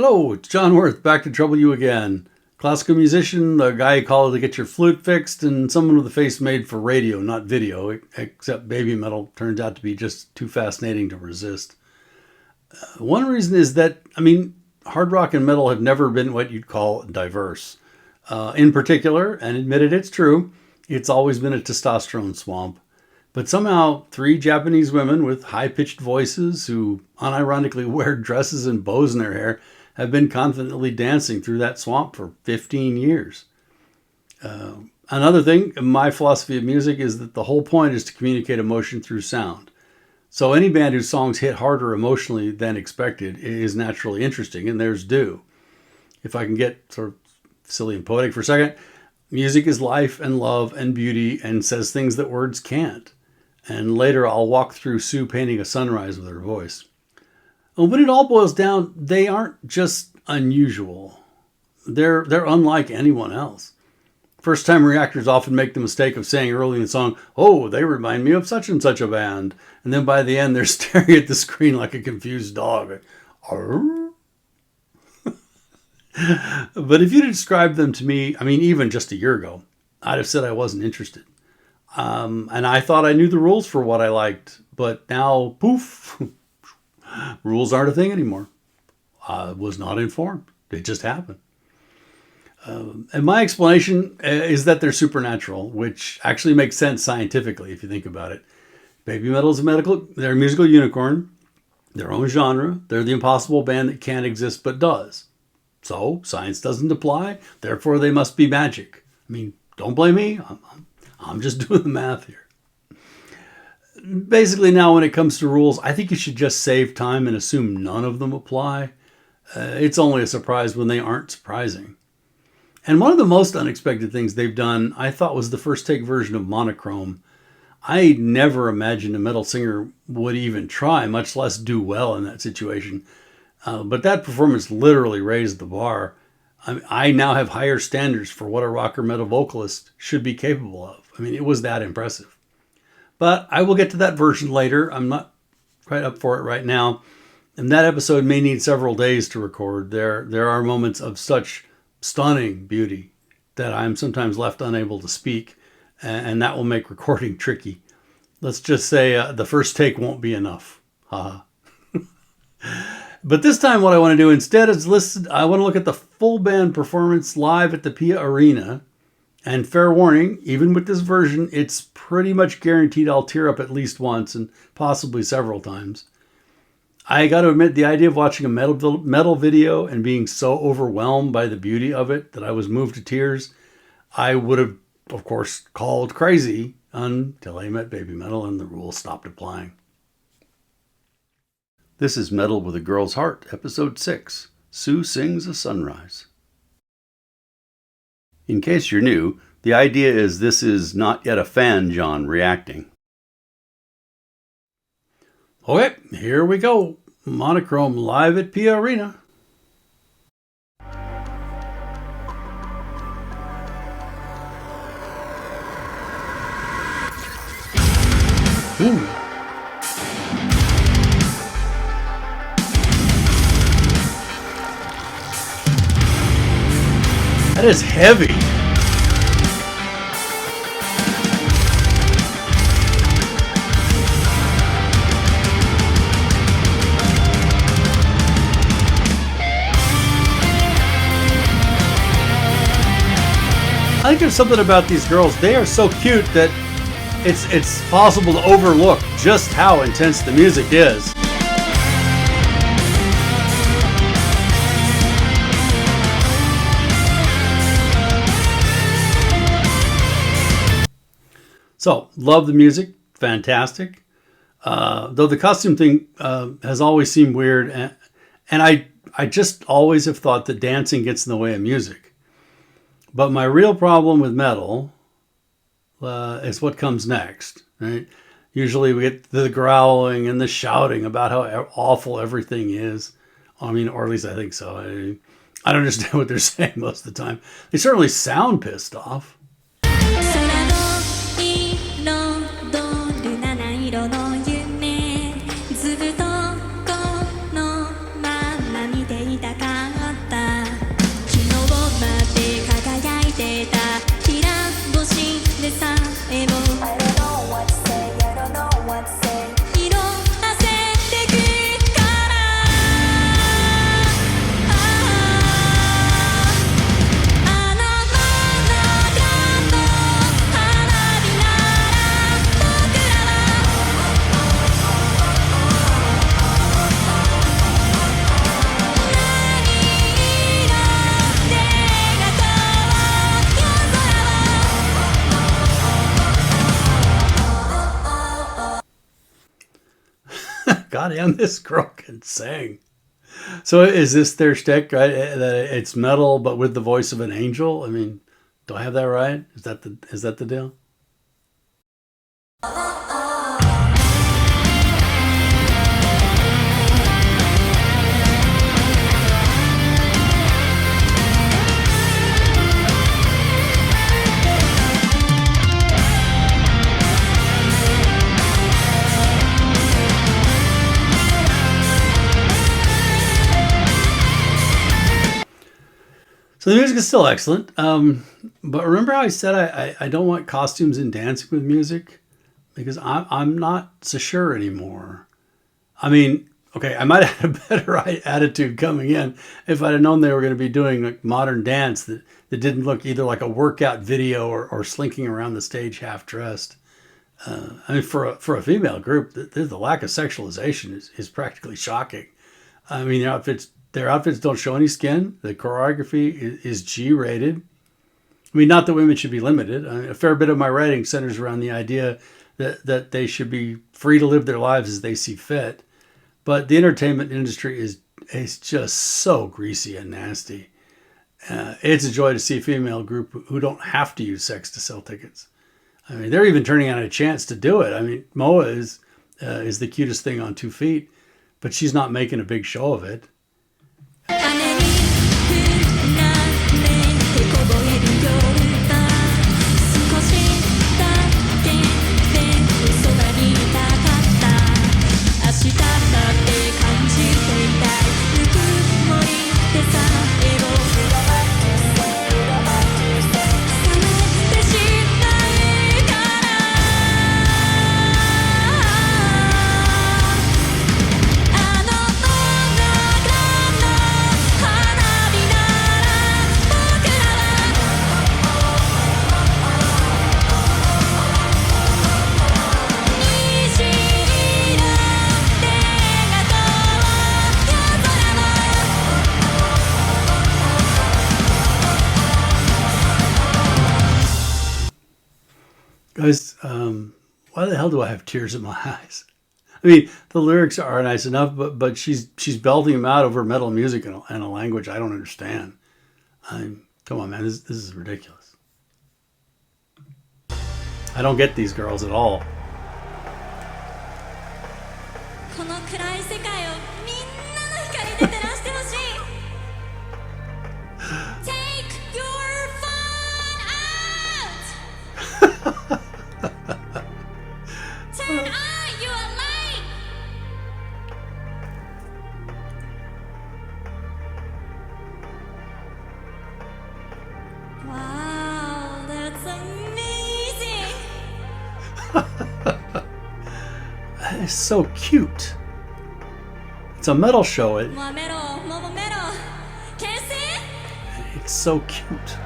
Hello, it's John Worth, back to trouble you again. Classical musician, the guy you call to get your flute fixed, and someone with a face made for radio, not video, except Babymetal turns out to be just too fascinating to resist. One reason is that, hard rock and metal have never been what you'd call diverse. In particular, and admitted it's true, it's always been a testosterone swamp. But somehow, 3 Japanese women with high-pitched voices who unironically wear dresses and bows in their hair have been confidently dancing through that swamp for 15 years. Another thing, my philosophy of music is that the whole point is to communicate emotion through sound. So any band whose songs hit harder emotionally than expected is naturally interesting, and theirs do. If I can get sort of silly and poetic for a second, music is life and love and beauty and says things that words can't. And later I'll walk through Sue painting a sunrise with her voice. And when it all boils down, they aren't just unusual. They're unlike anyone else. First-time reactors often make the mistake of saying early in the song, "Oh, they remind me of such and such a band." And then by the end, they're staring at the screen like a confused dog. Arr? But if you described them to me, even just a year ago, I'd have said I wasn't interested. And I thought I knew the rules for what I liked. But now, poof, rules aren't a thing anymore. I was not informed. It just happened. And my explanation is that they're supernatural, which actually makes sense scientifically if you think about it. Babymetal is they're a musical unicorn, their own genre. They're the impossible band that can't exist but does. So science doesn't apply, therefore they must be magic. Don't blame me. I'm just doing the math here. Basically now when it comes to rules, I think you should just save time and assume none of them apply. It's only a surprise when they aren't surprising. And one of the most unexpected things they've done, I thought, was the first take version of Monochrome. I never imagined a metal singer would even try, much less do well in that situation. But that performance literally raised the bar. I now have higher standards for what a rock or metal vocalist should be capable of. It was that impressive. But I will get to that version later. I'm not quite up for it right now. And that episode may need several days to record. There are moments of such stunning beauty that I'm sometimes left unable to speak. And that will make recording tricky. Let's just say the first take won't be enough. Haha. But this time what I want to do instead is I want to look at the full band performance live at the Pia Arena. And fair warning, even with this version, it's pretty much guaranteed I'll tear up at least once and possibly several times. I got to admit, the idea of watching a metal video and being so overwhelmed by the beauty of it that I was moved to tears, I would have, of course, called crazy until I met Babymetal and the rules stopped applying. This is Metal with a Girl's Heart, Episode 6, Sue Sings a Sunrise. In case you're new, the idea is this is not yet a fan John reacting. Okay, here we go. Monochrome live at Pia Arena. Ooh. That is heavy. I think there's something about these girls. They are so cute that it's possible to overlook just how intense the music is. So, love the music, fantastic. Though the costume thing has always seemed weird, and I just always have thought that dancing gets in the way of music. But my real problem with metal is what comes next, right? Usually we get the growling and the shouting about how awful everything is. Or at least I think so. I don't understand what they're saying most of the time. They certainly sound pissed off. goddamn, this girl can sing. So is this their shtick, right? That it's metal, but with the voice of an angel? I mean, do I have that right? Is that the deal? So the music is still excellent. But remember how I said I don't want costumes in dancing with music? Because I'm not so sure anymore. I mean, okay, I might have had a better attitude coming in if I'd have known they were going to be doing like modern dance that didn't look either like a workout video or slinking around the stage half dressed. I mean, for a female group, the lack of sexualization is practically shocking. I mean, their outfits don't show any skin. The choreography is G-rated. I mean, not that women should be limited. I mean, a fair bit of my writing centers around the idea that they should be free to live their lives as they see fit. But the entertainment industry is just so greasy and nasty. It's a joy to see a female group who don't have to use sex to sell tickets. I mean, they're even turning out a chance to do it. I mean, Moa is the cutest thing on 2 feet, but she's not making a big show of it. Guys, why the hell do I have tears in my eyes? I mean, the lyrics are nice enough, but she's belting them out over metal music and a language I don't understand. Come on, man, this is ridiculous. I don't get these girls at all. Wow, that's amazing! It's so cute. It's a metal show. It's so cute.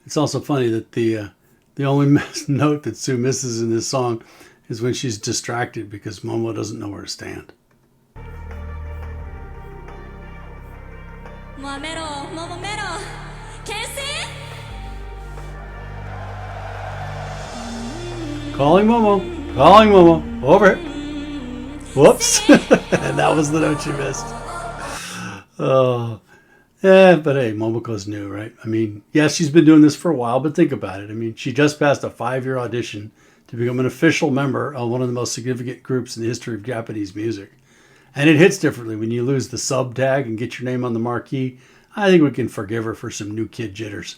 It's also funny that the only note that Sue misses in this song is when she's distracted because Momo doesn't know where to stand. Calling Momo. Calling Momo. Over it. Whoops. And that was the note she missed. Oh. Yeah, but hey, Momoko's new, right? I mean, yes, she's been doing this for a while, but think about it. I mean, she just passed a 5-year audition to become an official member of one of the most significant groups in the history of Japanese music. And it hits differently when you lose the sub tag and get your name on the marquee. I think we can forgive her for some new kid jitters.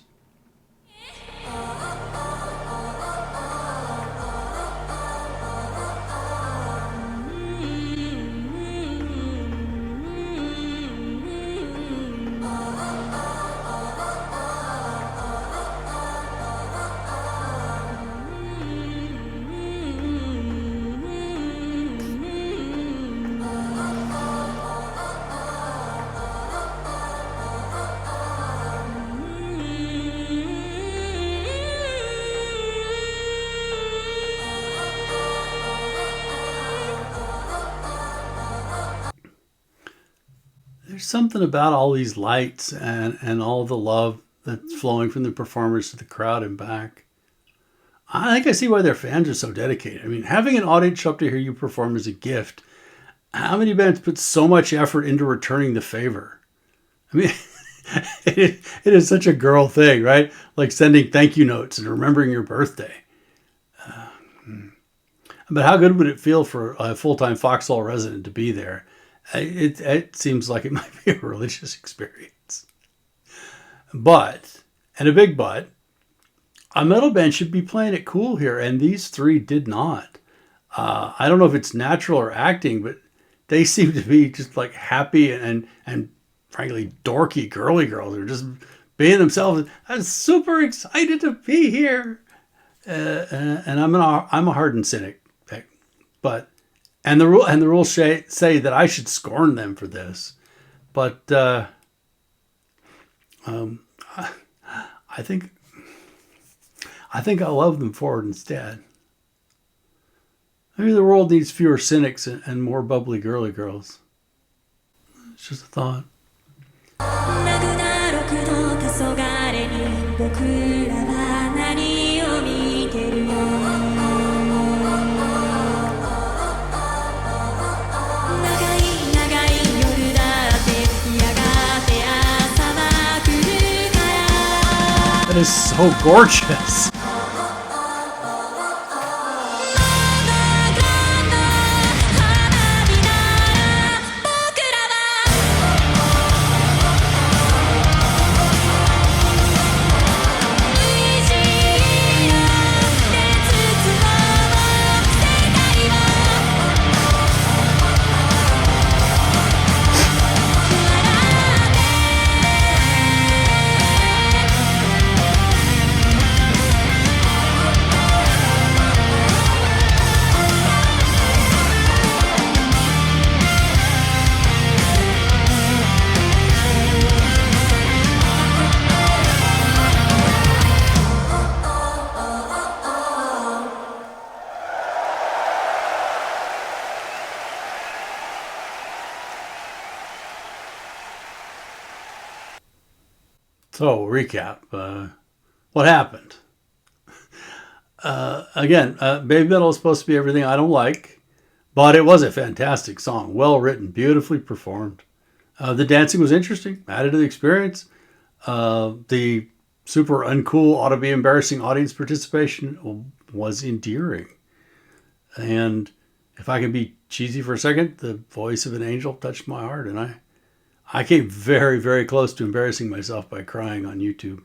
There's something about all these lights and all the love that's flowing from the performers to the crowd and back. I think I see why their fans are so dedicated. I mean, having an audience show up to hear you perform is a gift. How many bands put so much effort into returning the favor? I mean, it is such a girl thing, right? Like sending thank you notes and remembering your birthday. But how good would it feel for a full-time Foxhole resident to be there? It seems like it might be a religious experience. But, and a big but, a metal band should be playing it cool here, and these three did not. I don't know if it's natural or acting, but they seem to be just like happy and frankly dorky girly girls. They're just being themselves. I'm super excited to be here, and I'm a hardened cynic. But and the rules say that I should scorn them for this, but I think I'll love them for it instead. Maybe the world needs fewer cynics and more bubbly girly girls. It's just a thought. That is so gorgeous. So, recap. What happened? Again, Babymetal is supposed to be everything I don't like, but it was a fantastic song. Well written, beautifully performed. The dancing was interesting, added to the experience. The super uncool, ought to be embarrassing audience participation was endearing. And if I can be cheesy for a second, the voice of an angel touched my heart, and I came very, very close to embarrassing myself by crying on YouTube.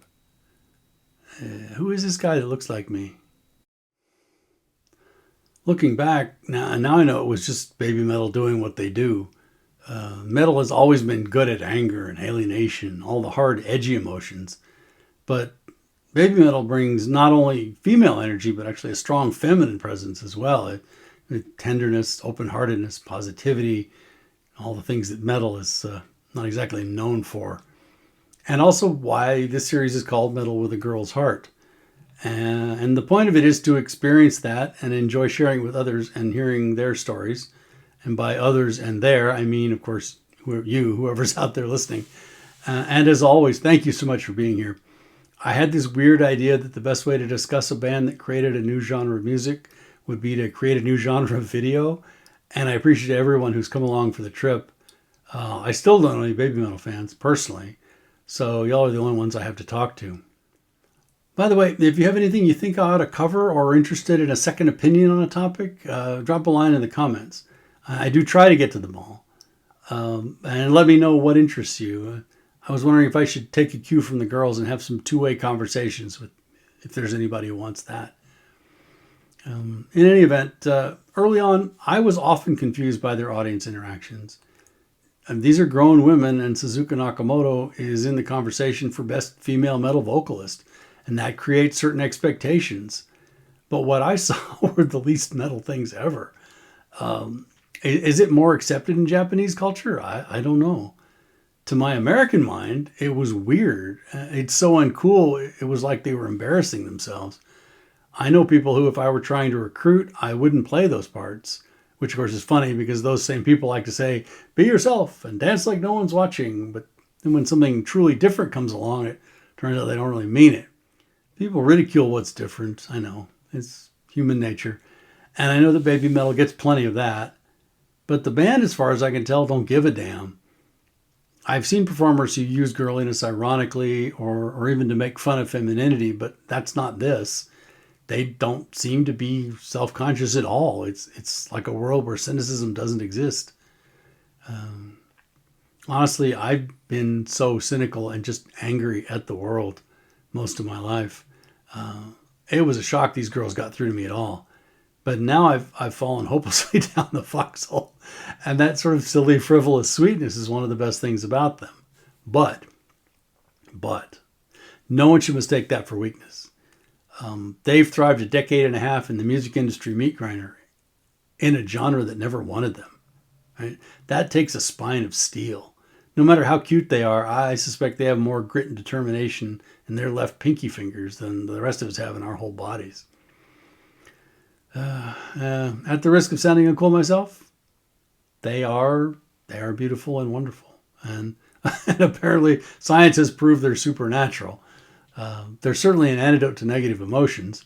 Who is this guy that looks like me? Looking back, now I know it was just Babymetal doing what they do. Metal has always been good at anger and alienation, all the hard, edgy emotions. But Babymetal brings not only female energy, but actually a strong feminine presence as well. Tenderness, open-heartedness, positivity, all the things that metal is not exactly known for. And also why this series is called Metal with a Girl's Heart. And the point of it is to experience that and enjoy sharing with others and hearing their stories. And by others and their, I mean, of course, whoever's out there listening. And as always, thank you so much for being here. I had this weird idea that the best way to discuss a band that created a new genre of music would be to create a new genre of video. And I appreciate everyone who's come along for the trip. I still don't know any Babymetal fans, personally. So y'all are the only ones I have to talk to. By the way, if you have anything you think I ought to cover or are interested in a second opinion on a topic, drop a line in the comments. I do try to get to them all. And let me know what interests you. I was wondering if I should take a cue from the girls and have some two-way conversations with, if there's anybody who wants that. In any event, early on, I was often confused by their audience interactions. These are grown women, and Suzuka Nakamoto is in the conversation for Best Female Metal Vocalist, and that creates certain expectations. But what I saw were the least metal things ever. Is it more accepted in Japanese culture? I don't know. To my American mind, it was weird. It's so uncool, it was like they were embarrassing themselves. I know people who, if I were trying to recruit, I wouldn't play those parts. Which, of course, is funny because those same people like to say, be yourself and dance like no one's watching. But then when something truly different comes along, it Turns out they don't really mean it. People ridicule what's different. I know. It's human nature. And I know that Babymetal gets plenty of that. But the band, as far as I can tell, don't give a damn. I've seen performers who use girliness ironically or even to make fun of femininity, but that's not this. They don't seem to be self-conscious at all. It's like a world where cynicism doesn't exist. Honestly, I've been so cynical and just angry at the world most of my life. It was a shock these girls got through to me at all. But now I've fallen hopelessly down the foxhole. And that sort of silly, frivolous sweetness is one of the best things about them. But, no one should mistake that for weakness. They've thrived a decade and a half in the music industry meat grinder in a genre that never wanted them. Right? That takes a spine of steel. No matter how cute they are, I suspect they have more grit and determination in their left pinky fingers than the rest of us have in our whole bodies. At the risk of sounding uncool myself, they are beautiful and wonderful. And apparently science has proved they're supernatural. They're certainly an antidote to negative emotions.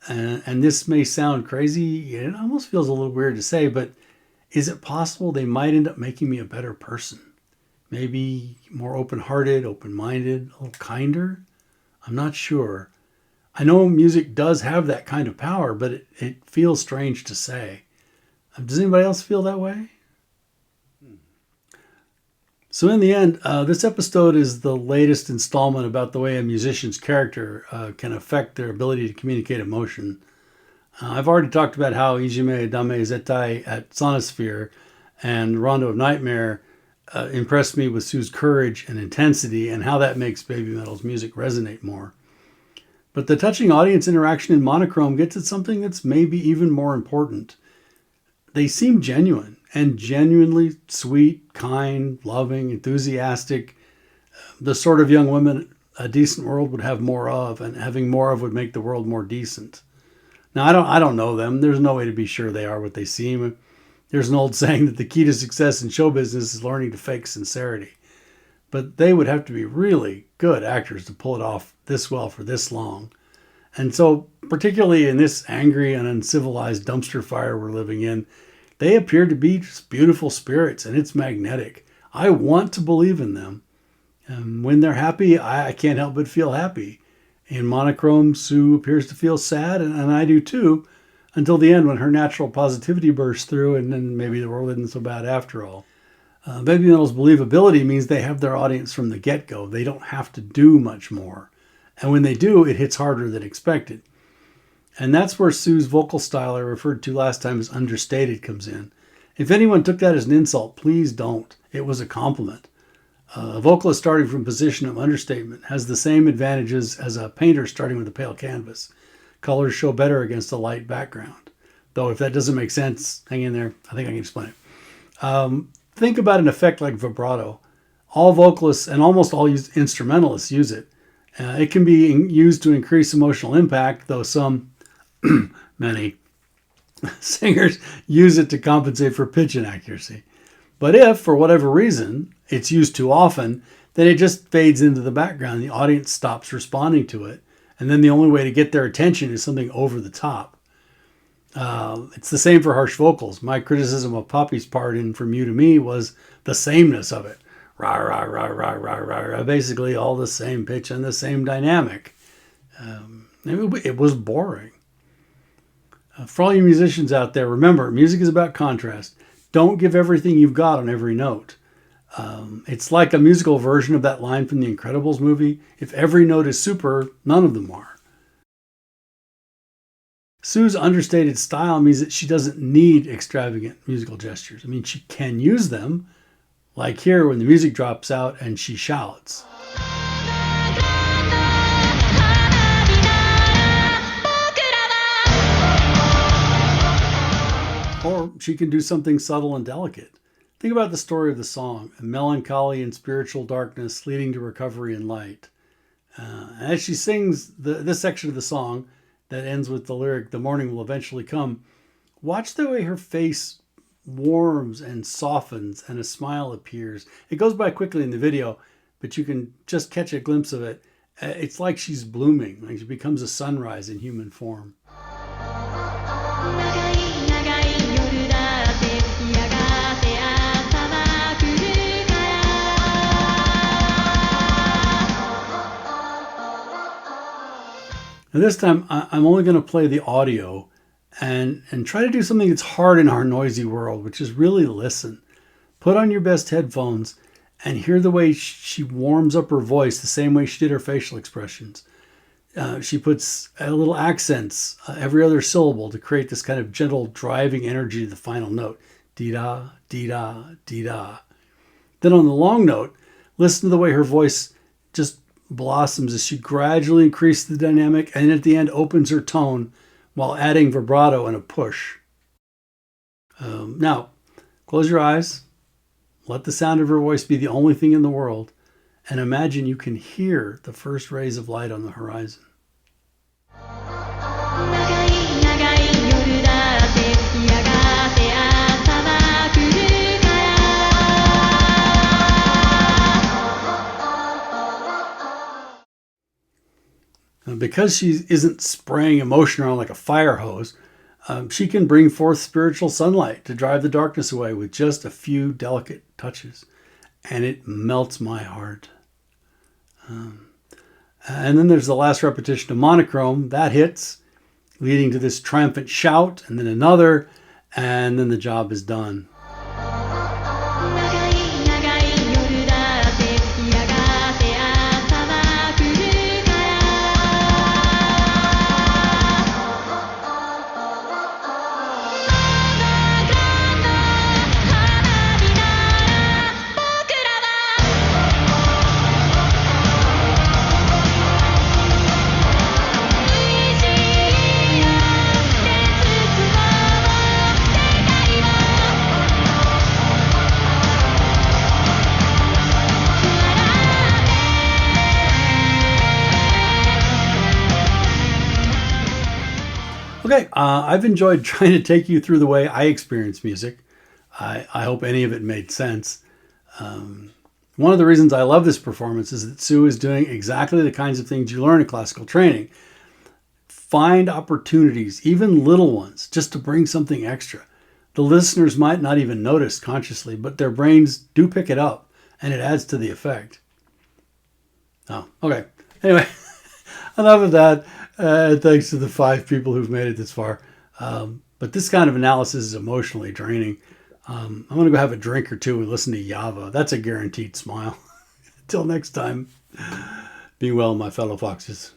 And this may sound crazy. It almost feels a little weird to say, but is it possible they might end up making me a better person? Maybe more open-hearted, open-minded, a little kinder? I'm not sure. I know music does have that kind of power, but it feels strange to say. Does anybody else feel that way? So in the end, this episode is the latest installment about the way a musician's character can affect their ability to communicate emotion. I've already talked about how Ijime Dame Zetai at Sonosphere and Rondo of Nightmare impressed me with Sue's courage and intensity and how that makes Babymetal's music resonate more. But the touching audience interaction in Monochrome gets at something that's maybe even more important. They seem genuine and genuinely sweet, kind, loving, enthusiastic, the sort of young women a decent world would have more of, and having more of would make the world more decent. Now, I don't know them. There's no way to be sure they are what they seem. There's an old saying that the key to success in show business is learning to fake sincerity. But they would have to be really good actors to pull it off this well for this long. And so, particularly in this angry and uncivilized dumpster fire we're living in, they appear to be just beautiful spirits, and it's magnetic. I want to believe in them. And when they're happy, I can't help but feel happy. In Monochrome, Sue appears to feel sad, and I do too, until the end when her natural positivity bursts through, and then maybe the world isn't so bad after all. Babymetal's believability means they have their audience from the get-go. They don't have to do much more. And when they do, it hits harder than expected. And that's where Sue's vocal style I referred to last time as understated comes in. If anyone took that as an insult, please don't. It was a compliment. A vocalist starting from a position of understatement has the same advantages as a painter starting with a pale canvas. Colors show better against a light background. Though if that doesn't make sense, hang in there. I think I can explain it. Think about an effect like vibrato. All vocalists and almost all instrumentalists use it. It can be used to increase emotional impact, though some, many, singers use it to compensate for pitch inaccuracy. But if, for whatever reason, it's used too often, then it just fades into the background. The audience stops responding to it. And then the only way to get their attention is something over the top. It's the same for harsh vocals. My criticism of Poppy's part in From You to Me was the sameness of it. Rah, rah, rah, rah, rah, rah, rah. Basically all the same pitch and the same dynamic. It was boring. For all you musicians out there, remember, music is about contrast. Don't give everything you've got on every note. It's like a musical version of that line from the Incredibles movie. If every note is super, none of them are. Sue's understated style means that she doesn't need extravagant musical gestures. I mean, she can use them, like here when the music drops out and she shouts. Or she can do something subtle and delicate. Think about the story of the song, a melancholy and spiritual darkness leading to recovery and light. As she sings this section of the song that ends with the lyric, "The morning will eventually come," watch the way her face warms and softens and a smile appears. It goes by quickly in the video, but you can just catch a glimpse of it. It's like she's blooming, like she becomes a sunrise in human form. 長い長い夜だってやがて朝は来るから And this time, I'm only going to play the audio and try to do something that's hard in our noisy world, which is really listen. Put on your best headphones and hear the way she warms up her voice the same way she did her facial expressions. She puts little accents every other syllable to create this kind of gentle driving energy to the final note. Dee-da, dee-da, dee-da. Then on the long note, listen to the way her voice just blossoms as she gradually increases the dynamic and at the end opens her tone while adding vibrato and a push. Now, close your eyes. Let the sound of her voice be the only thing in the world. And imagine you can hear the first rays of light on the horizon. 長い長い夜だってやがて朝は来るから Because she isn't spraying emotion around like a fire hose, she can bring forth spiritual sunlight to drive the darkness away with just a few delicate touches. And it melts my heart. And then there's the last repetition of Monochrome. That hits, leading to this triumphant shout, and then another, and then the job is done. 長い長い夜だってやがて朝は来るから 花火なら僕らは Okay, I've enjoyed trying to take you through the way I experience music. I hope any of it made sense. One of the reasons I love this performance is that Sue is doing exactly the kinds of things you learn in classical training. Find opportunities, even little ones, just to bring something extra. The listeners might not even notice consciously, but their brains do pick it up, and it adds to the effect. Oh, okay. Anyway, enough of that. Thanks to the 5 people who've made it this far. But this kind of analysis is emotionally draining. I'm going to go have a drink or two and listen to Java. That's a guaranteed smile. Until next time, be well, my fellow foxes.